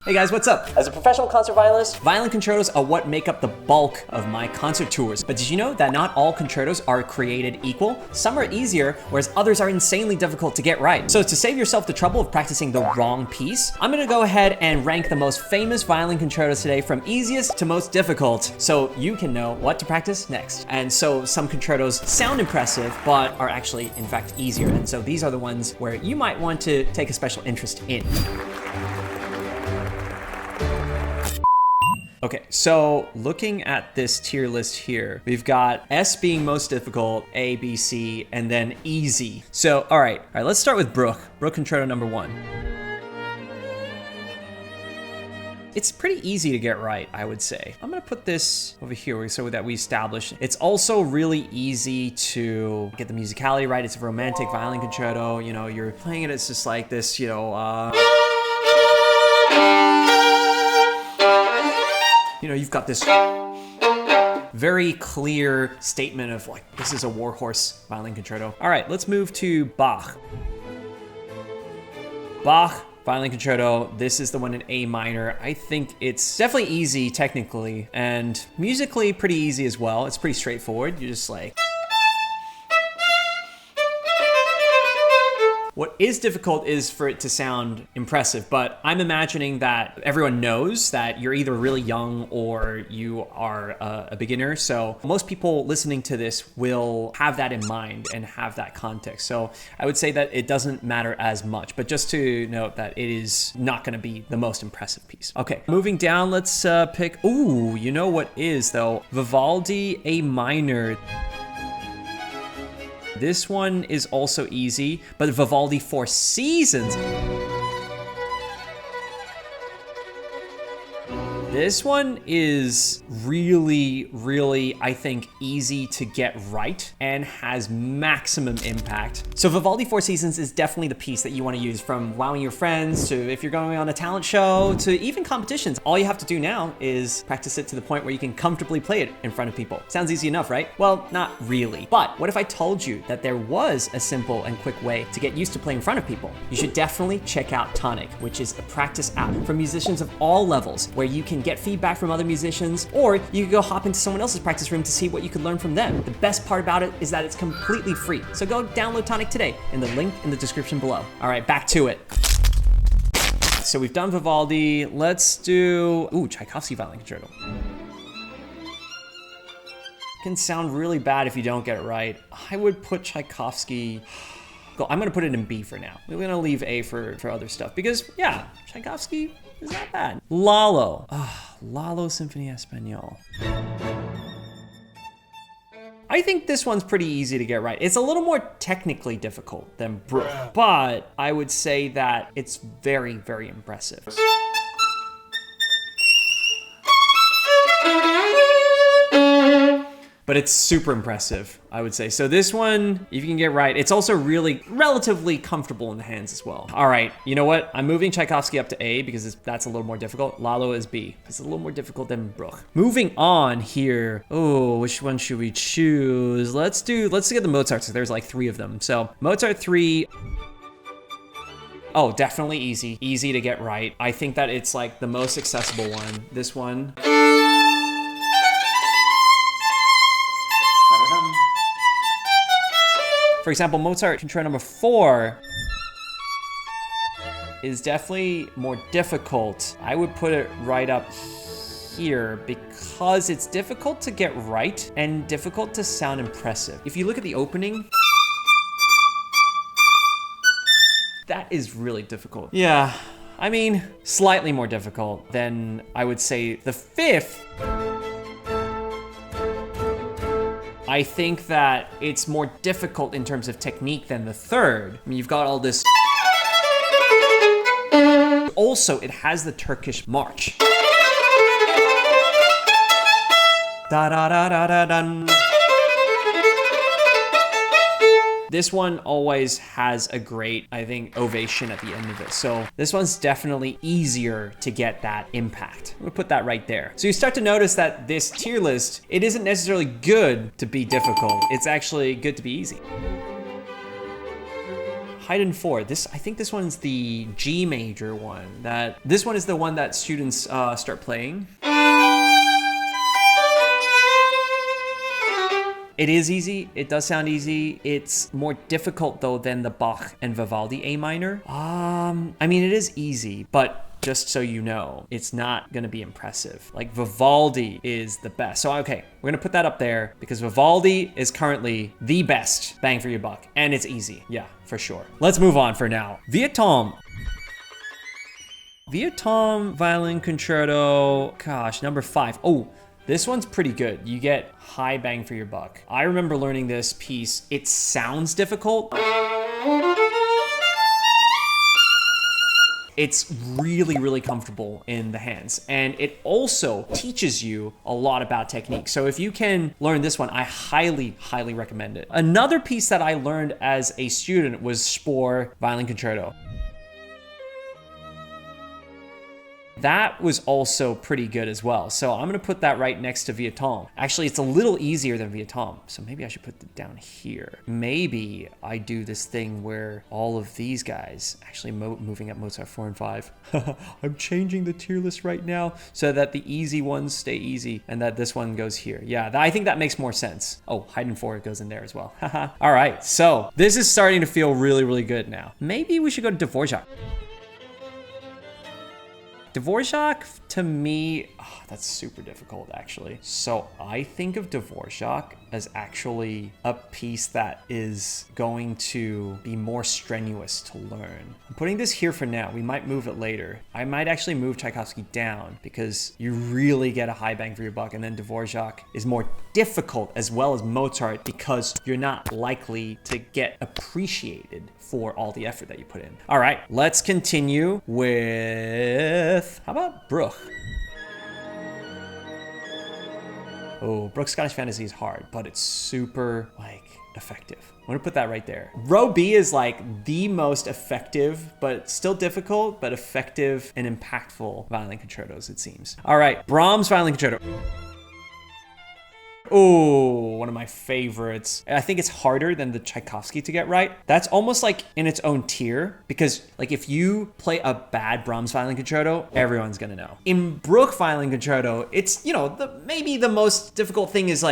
Hey guys, what's up? As a professional concert violinist, violin concertos are what make up the bulk of my concert tours. But did you know that not all concertos are created equal? Some are easier, whereas others are insanely difficult to get right. So to save yourself the trouble of practicing the wrong piece, I'm gonna go ahead and rank the most famous violin concertos today from easiest to most difficult, so you can know what to practice next. And so some concertos sound impressive, but are actually, in fact, easier. And so these are the ones where you might want to take a special interest in. Okay, so looking at this tier list here, we've got S being most difficult, A, B, C, and then easy. So, all right, let's start with Bruch Concerto number 1. It's pretty easy to get right, I would say. I'm gonna put this over here so that we establish. It's also really easy to get the musicality right. It's a romantic violin concerto. You know, you're playing it, it's just like this, you've got this very clear statement of like, this is a warhorse violin concerto. All right, let's move to Bach. Bach violin concerto. This is the one in A minor. I think it's definitely easy technically and musically pretty easy as well. It's pretty straightforward. You're just like, what is difficult is for it to sound impressive, but I'm imagining that everyone knows that you're either really young or you are a beginner. So most people listening to this will have that in mind and have that context. So I would say that it doesn't matter as much, but just to note that it is not gonna be the most impressive piece. Okay, moving down, let's pick, ooh, you know what is though? Vivaldi A minor. This one is also easy, but Vivaldi Four Seasons. This one is really, I think, easy to get right and has maximum impact. So Vivaldi Four Seasons is definitely the piece that you want to use, from wowing your friends to if you're going on a talent show to even competitions. All you have to do now is practice it to the point where you can comfortably play it in front of people. Sounds easy enough, right? Well, not really. But what if I told you that there was a simple and quick way to get used to playing in front of people? You should definitely check out Tonic, which is a practice app for musicians of all levels where you can get feedback from other musicians, or you can go hop into someone else's practice room to see what you could learn from them. The best part about it is that it's completely free. So go download Tonic today in the link in the description below. All right, back to it. So we've done Vivaldi. Let's do, Tchaikovsky Violin Concerto. Can sound really bad if you don't get it right. I would put Tchaikovsky, I'm gonna put it in B for now. We're gonna leave A for other stuff because yeah, Tchaikovsky is not bad. Lalo Symphonie Espagnole. I think this one's pretty easy to get right. It's a little more technically difficult than Bruch, but I would say that it's very, very impressive. But it's super impressive, I would say. So this one, if you can get right, it's also really relatively comfortable in the hands as well. All right, you know what? I'm moving Tchaikovsky up to A because that's a little more difficult. Lalo is B. It's a little more difficult than Bruch. Moving on here. Oh, which one should we choose? Let's get the Mozart, so there's like 3 of them. So Mozart 3, oh, definitely easy. Easy to get right. I think that it's like the most accessible one. This one. For example, Mozart Concerto number 4 is definitely more difficult. I would put it right up here because it's difficult to get right and difficult to sound impressive. If you look at the opening, that is really difficult. Yeah, I mean, slightly more difficult than I would say the 5th. I think that it's more difficult in terms of technique than the 3rd. I mean, you've got all this. Also, it has the Turkish march. Da da da da da dun. This one always has a great, I think, ovation at the end of it. So this one's definitely easier to get that impact. We'll put that right there. So you start to notice that this tier list, it isn't necessarily good to be difficult. It's actually good to be easy. Haydn 4. I think this one's the G major one. This one is the one that students start playing. It is easy. It does sound easy. It's more difficult though than the Bach and Vivaldi A minor. I mean, it is easy, but just so you know, it's not gonna be impressive. Like Vivaldi is the best. So okay, we're gonna put that up there because Vivaldi is currently the best bang for your buck, and it's easy. Yeah, for sure. Let's move on for now. Vietnam Violin Concerto, gosh, number 5. Oh, this one's pretty good. You get high bang for your buck. I remember learning this piece. It sounds difficult. It's really, really comfortable in the hands. And it also teaches you a lot about technique. So if you can learn this one, I highly, highly recommend it. Another piece that I learned as a student was Spohr Violin Concerto. That was also pretty good as well. So I'm gonna put that right next to Vietnam. Actually, it's a little easier than Vietnam. So maybe I should put it down here. Maybe I do this thing where all of these guys, actually moving up Mozart 4 and 5. I'm changing the tier list right now so that the easy ones stay easy and that this one goes here. Yeah, I think that makes more sense. Oh, Haydn 4 goes in there as well. All right, so this is starting to feel really, really good now. Maybe we should go to Dvorak. Dvorak, to me, that's super difficult actually. So I think of Dvorak as actually a piece that is going to be more strenuous to learn. I'm putting this here for now. We might move it later. I might actually move Tchaikovsky down because you really get a high bang for your buck, and then Dvorak is more difficult as well as Mozart because you're not likely to get appreciated for all the effort that you put in. All right, let's continue with, how about Bruch? Oh, Bruch's Scottish Fantasy is hard, but it's super, effective. I'm gonna put that right there. Row B is the most effective, but still difficult, but effective and impactful violin concertos, it seems. All right, Brahms Violin Concerto. Oh, one of my favorites. I think it's harder than the Tchaikovsky to get right. That's almost in its own tier because if you play a bad Brahms Violin Concerto, everyone's gonna know. In Bruch Violin Concerto, it's, maybe the most difficult thing is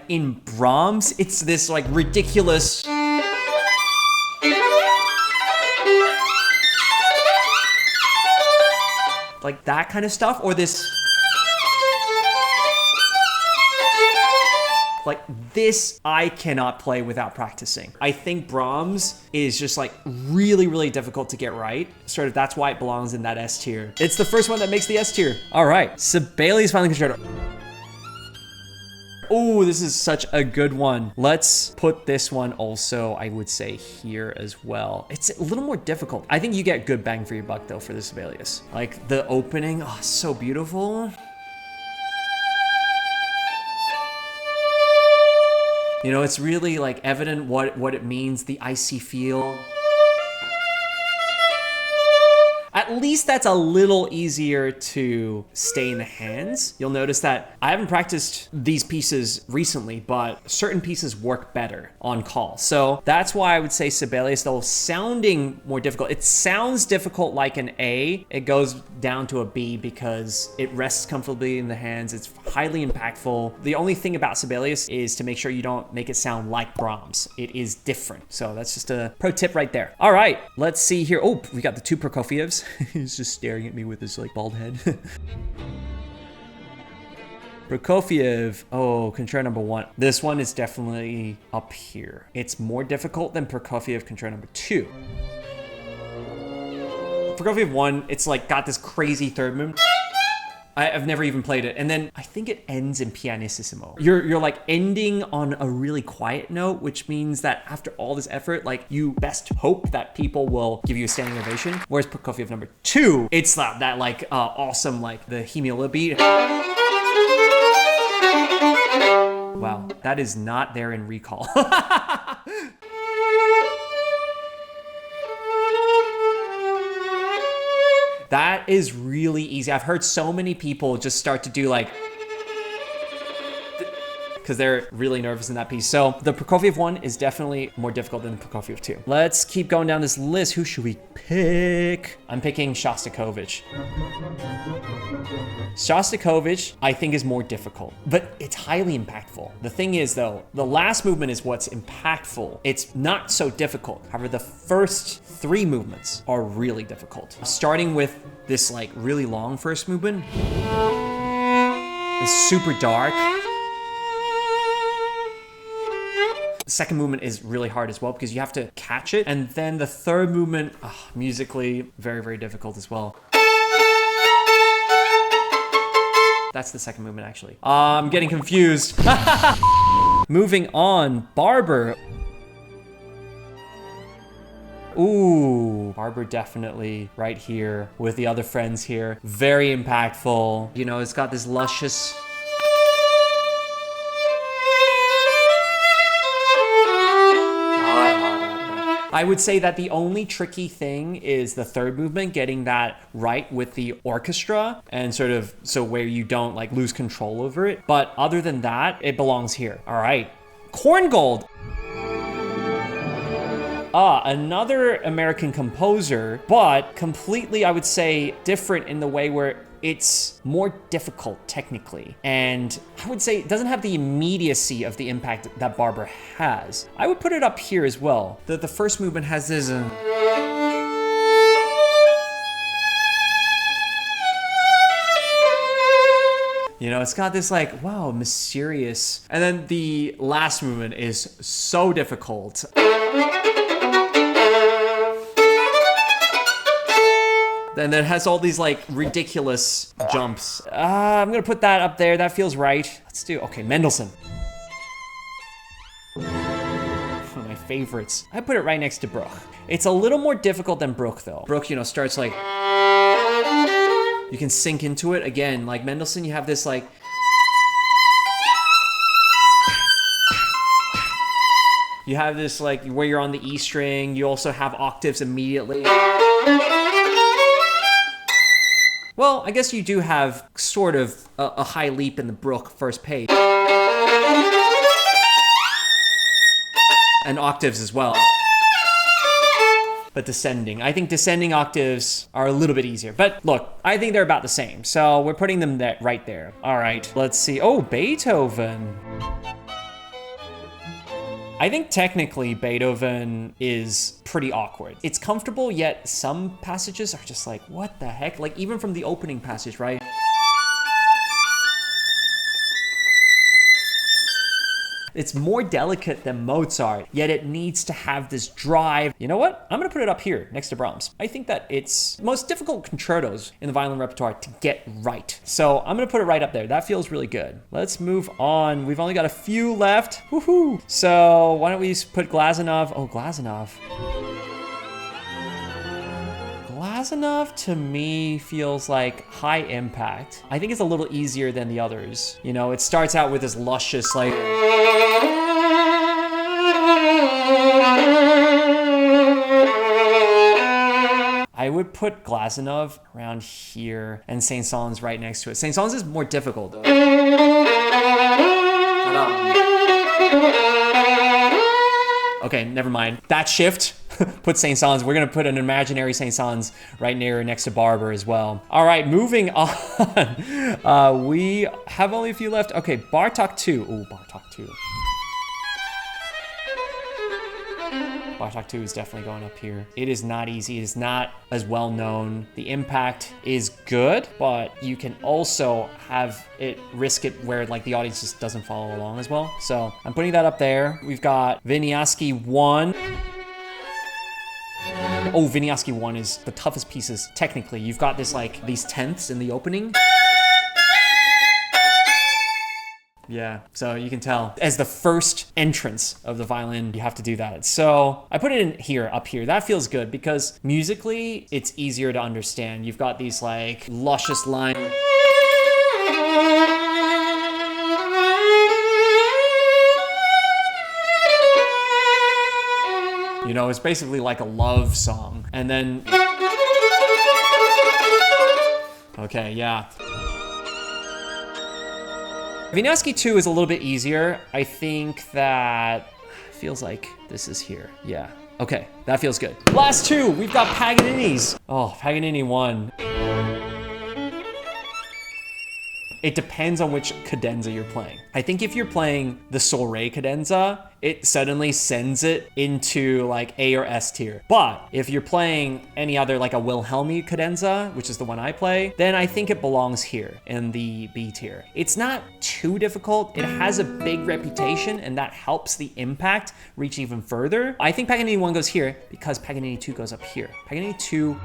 in Brahms, it's this ridiculous, that kind of stuff, or this, this I cannot play without practicing. I think Brahms is just really, really difficult to get right. Sort of that's why it belongs in that S tier. It's the first one that makes the S tier. All right, Sibelius Violin Concerto. Oh, this is such a good one. Let's put this one also, I would say, here as well. It's a little more difficult. I think you get good bang for your buck though for the Sibelius. The opening, oh, so beautiful. It's really evident what it means, the icy feel. At least that's a little easier to stay in the hands. You'll notice that I haven't practiced these pieces recently, but certain pieces work better on call. So that's why I would say Sibelius, though sounding more difficult. It sounds difficult like an A. It goes down to a B because it rests comfortably in the hands. It's highly impactful. The only thing about Sibelius is to make sure you don't make it sound like Brahms. It is different. So that's just a pro tip right there. All right, let's see here. Oh, we got the two Prokofievs. He's just staring at me with his bald head. Prokofiev, oh, Concerto number 1. This one is definitely up here. It's more difficult than Prokofiev Concerto number 2. Prokofiev 1, it's got this crazy third movement. I've never even played it. And then I think it ends in pianissimo. You're ending on a really quiet note, which means that after all this effort, you best hope that people will give you a standing ovation. Whereas Prokofiev number 2, it's that awesome, the hemiola beat. Wow, that is not there in recall. That is really easy. I've heard so many people just start to do because they're really nervous in that piece. So the Prokofiev one is definitely more difficult than the Prokofiev 2. Let's keep going down this list. Who should we pick? I'm picking Shostakovich. Shostakovich, I think, is more difficult, but it's highly impactful. The thing is, though, the last movement is what's impactful. It's not so difficult. However, the first 3 movements are really difficult. Starting with this like really long first movement. It's super dark. The second movement is really hard as well because you have to catch it. And then the third movement, musically, very, very difficult as well. That's the second movement, actually. I'm getting confused. Moving on, Barber. Ooh, Barber definitely right here with the other friends here. Very impactful. You know, it's got this luscious... I would say that the only tricky thing is the third movement, getting that right with the orchestra and sort of so where you don't like lose control over it. But other than that, it belongs here. All right, Korngold. Another American composer, but completely, I would say, different in the way where it's more difficult technically. And I would say it doesn't have the immediacy of the impact that Barber has. I would put it up here as well. The first movement has this... You know, it's got this like, wow, mysterious. And then the last movement is so difficult. And then it has all these like ridiculous jumps. I'm gonna put that up there. That feels right. Let's do, okay, Mendelssohn. One of my favorites. I put it right next to Bruch. It's a little more difficult than Bruch though. Bruch, you know, starts like, you can sink into it. Again, like Mendelssohn, you have this like, you have this like where you're on the E string. You also have octaves immediately. Well, I guess you do have sort of a high leap in the Bruch first page. And octaves as well. But descending. I think descending octaves are a little bit easier. But look, I think they're about the same. So we're putting them right there. All right, let's see. Oh, Beethoven. I think technically Beethoven is pretty awkward. It's comfortable, yet some passages are just like, what the heck? Like even from the opening passage, right? It's more delicate than Mozart, yet it needs to have this drive. You know what? I'm gonna put it up here next to Brahms. I think that it's the most difficult concertos in the violin repertoire to get right. So I'm gonna put it right up there. That feels really good. Let's move on. We've only got a few left. Woohoo! So why don't we put Glazunov? Oh, Glazunov. Glazunov to me feels like high impact. I think it's a little easier than the others. You know, it starts out with this luscious like... I would put Glazunov around here and Saint-Saëns right next to it. Saint-Saëns is more difficult though. Okay, never mind. That shift, put Saint-Saëns. We're gonna put an imaginary Saint-Saëns right next to Barber as well. All right, moving on. We have only a few left. Okay, Bartók 2. Ooh, Bartók 2. Bartók 2 is definitely going up here. It is not easy. It is not as well known. The impact is good, but you can also have it risk it where like the audience just doesn't follow along as well. So I'm putting that up there. We've got Wieniawski 1. Oh, Wieniawski 1 is the toughest pieces technically. You've got this like these tenths in the opening. Yeah, so you can tell as the first entrance of the violin, you have to do that. So I put it in here, up here. That feels good because musically, it's easier to understand. You've got these like luscious lines. You know, it's basically like a love song. And then, okay, yeah. Wieniawski 2 is a little bit easier. I think that feels like this is here. Yeah. Okay, that feels good. Last two, we've got Paganini's. Oh, Paganini 1. It depends on which cadenza you're playing. I think if you're playing the Sol Re cadenza, it suddenly sends it into like A or S tier. But if you're playing any other, like a Wilhelmi cadenza, which is the one I play, then I think it belongs here in the B tier. It's not too difficult. It has a big reputation, and that helps the impact reach even further. I think Paganini 1 goes here because Paganini 2 goes up here. Paganini 2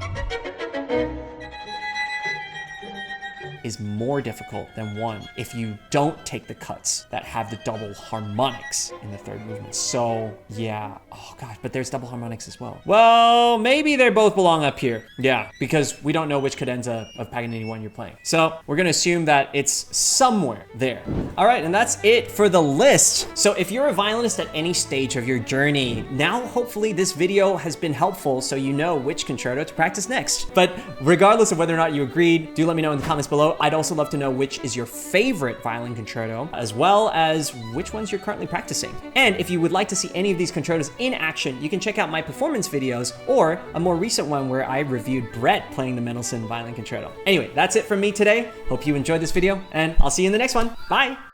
is more difficult than 1 if you don't take the cuts that have the double harmonics in the third movement. So yeah, oh gosh, but there's double harmonics as well. Well, maybe they both belong up here. Yeah, because we don't know which cadenza of Paganini 1 you're playing. So we're gonna assume that it's somewhere there. All right, and that's it for the list. So if you're a violinist at any stage of your journey, now hopefully this video has been helpful so you know which concerto to practice next. But regardless of whether or not you agreed, do let me know in the comments below. I'd also love to know which is your favorite violin concerto, as well as which ones you're currently practicing. And if you would like to see any of these concertos in action, you can check out my performance videos or a more recent one where I reviewed Brett playing the Mendelssohn Violin Concerto. Anyway, that's it from me today. Hope you enjoyed this video, and I'll see you in the next one. Bye!